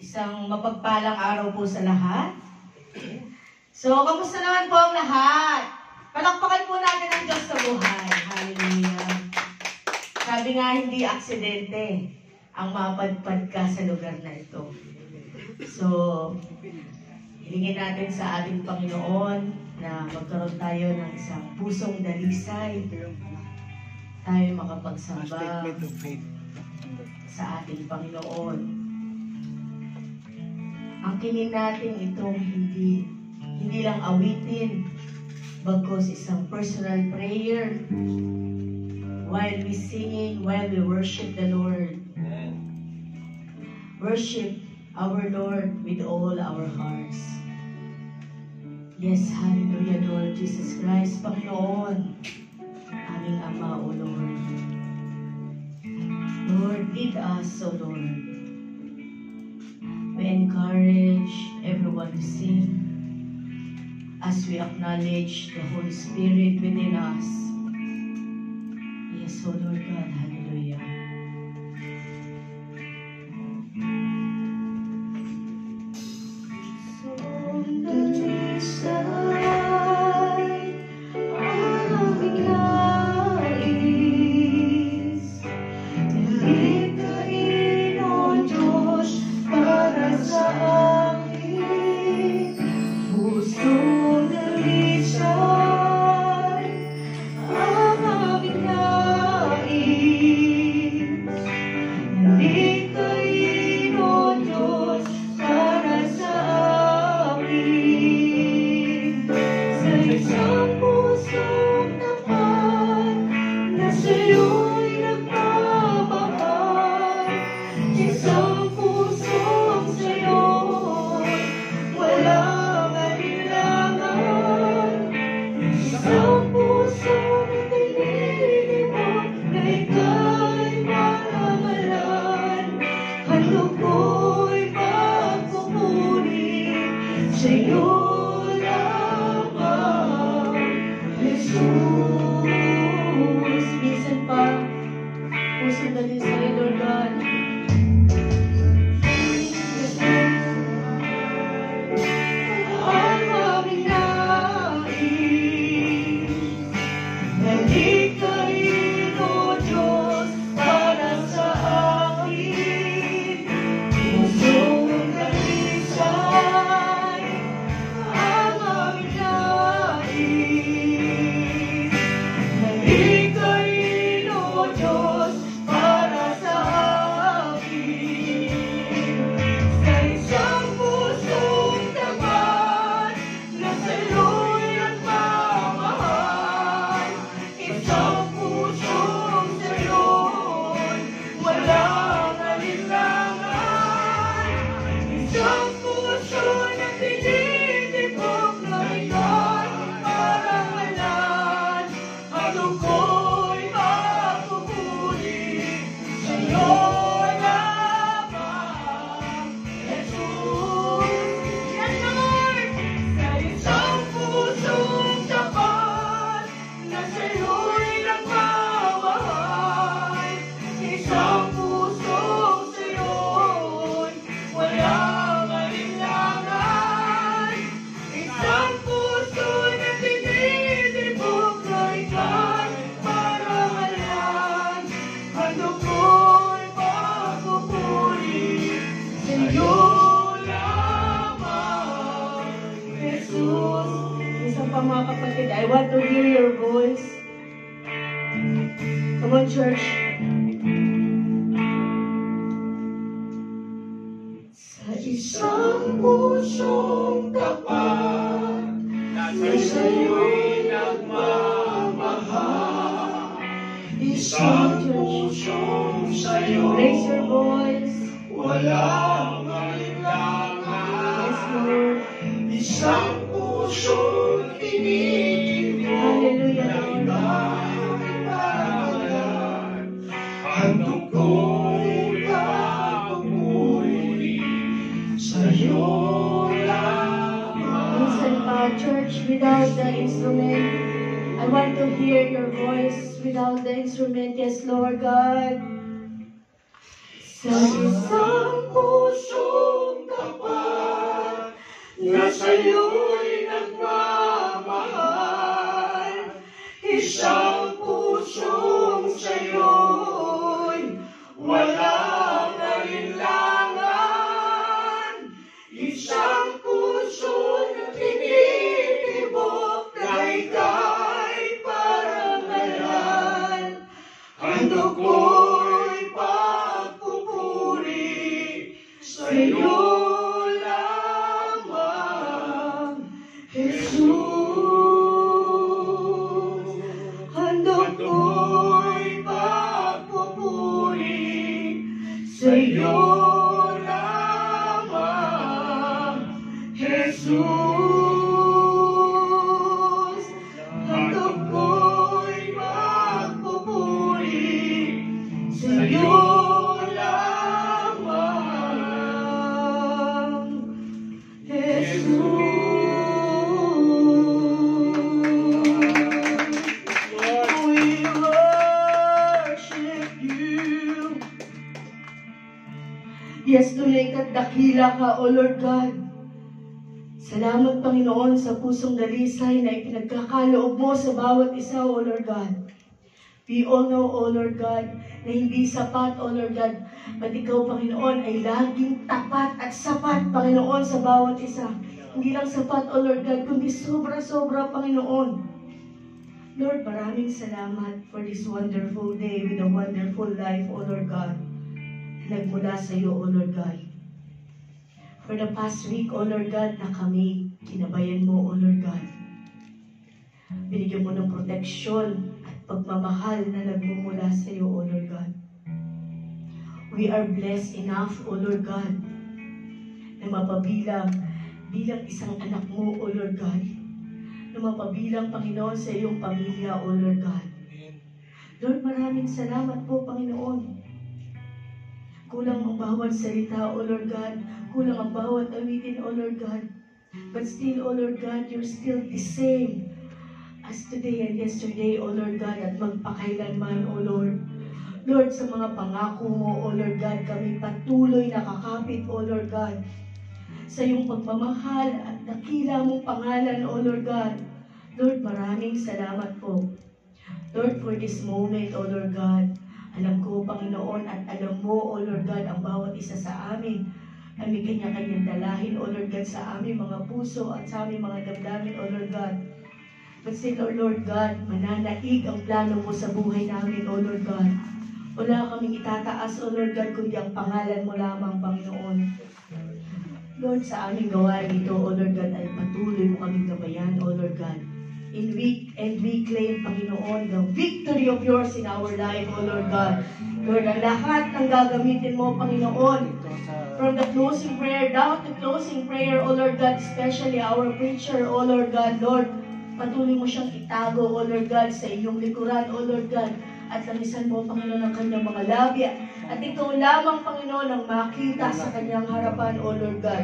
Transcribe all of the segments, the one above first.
Isang mapagpalang araw po sa lahat. So, kamusta naman po ang lahat? Palakpakan po natin ang Diyos sa buhay. Hallelujah. Sabi nga, hindi aksidente ang mapadpad ka sa lugar na ito. So, hilingin natin sa ating Panginoon na magkaroon tayo ng isang pusong dalisay. Tayo makapagsamba sa ating Panginoon. Ang kinin natin itong hindi lang awitin, bagkus isang personal prayer while we singing, while we worship the Lord. Worship our Lord with all our hearts. Yes, hallelujah, Lord Jesus Christ, Panginoon, aming Ama, O Lord. Lord, lead us, O Lord. We encourage everyone to sing as we acknowledge the Holy Spirit within us. Yes, O Lord God, hallelujah. I want to hear your voice. Come on, church. Sa isang pusong tapat na sa'yo'y nagmamahal, isang pusong sa'yo, raise your voice, walang alinlangan. Yes, Lord. Isang pusong Hallelujah, ang tungko'y papuri sa'yo lamang. Listen pa, church, without the instrument. I want to hear your voice without the instrument. Yes, Lord God. Sa isang pusong sa'yo'y nagmamahal. Isang pusong sa'yo'y walang alinlangan. Isang pusong tinitibok na ika'y parangalan. Handog ko'y pagpupuri sa'yo lamang, Jesus. Handog ko'y pagpupuri sa'yo lamang, Jesus. Handog ko'y pagpupuri sa'yo lamang, Jesus. We worship you. Yes, tunay ka't dakila ka, O Lord God. Salamat, Panginoon, sa pusong dalisay na ipinagkakaloob mo sa bawat isa, O Lord God. We all know, O Lord God, na hindi sapat, O Lord God, but ikaw, Panginoon, ay laging tapat at sapat, Panginoon, sa bawat isa. Hindi lang sapat, O Lord God, kundi sobra-sobra, Panginoon. Lord, maraming salamat for this wonderful day with a wonderful life, O Lord God. Nagmula sa iyo, O Lord God. For the past week, O Lord God, na kami kinabayan mo, O Lord God. Binigyan mo ng proteksyon at pagmamahal na nagmumula sa iyo, O Lord God. We are blessed enough, O Lord God, na mapabilang bilang isang anak mo, O Lord God. Na mapabilang, Panginoon, sa iyong pamilya, O Lord God. Lord, maraming salamat po, Panginoon. Kulang ang bawat salita, O Lord God. Kulang ang bawat awitin, O Lord God. But still, O Lord God, you're still the same as today and yesterday, O Lord God, at magpakailanman, O Lord. Lord, sa mga pangako mo, O Lord God, kami patuloy nakakapit, O Lord God. Sa iyong pagmamahal at dakila mong pangalan, O Lord God. Lord, maraming salamat po. Lord, for this moment, O Lord God. Alam ko, Panginoon, at alam mo, O Lord God, ang bawat isa sa amin ay may kanya-kanyang dalahin, O Lord God, sa aming mga puso at sa aming mga damdamin, O Lord God. But still, O Lord God, mananaig ang plano mo sa buhay namin, O Lord God. Wala kaming itataas, O Lord God, kundi ang pangalan mo lamang, Panginoon. Lord, sa aming gawain ito, O Lord God, ay patuloy mo kaming gabayan, O Lord God. In week and we claim, Panginoon, the victory of yours in our life, O Lord God. Lord, ang lahat ng gagamitin mo, Panginoon, from the closing prayer down to closing prayer, O Lord God, especially our preacher, O Lord God, Lord, patuloy mo siyang itago, O Lord God, sa iyong likuran, O Lord God, at lamisan mo, Panginoon, ang kanyang mga labia. At ikaw lamang, Panginoon, ang makita sa kanyang harapan, O Lord God.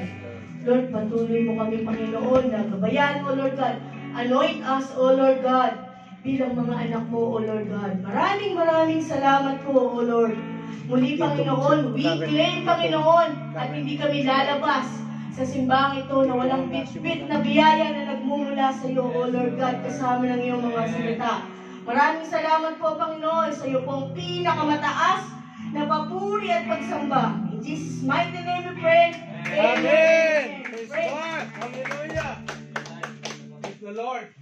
Lord, patuloy mo kami, Panginoon, na gabayan, O Lord God. Anoint us, O Lord God, bilang mga anak mo, O Lord God. Maraming salamat po, O Lord. Muli, Panginoon, we claim, Panginoon, at hindi kami lalabas sa simbahang ito na walang bit-bit na biyaya na nagmumula sa iyo, O Lord God, kasama ng iyong mga salita. Maraming salamat po, Panginoon, sa iyo pong pinakamataas na papuri at pagsamba. In Jesus' mighty name we pray. Amen. Praise God. Hallelujah. Praise the Lord.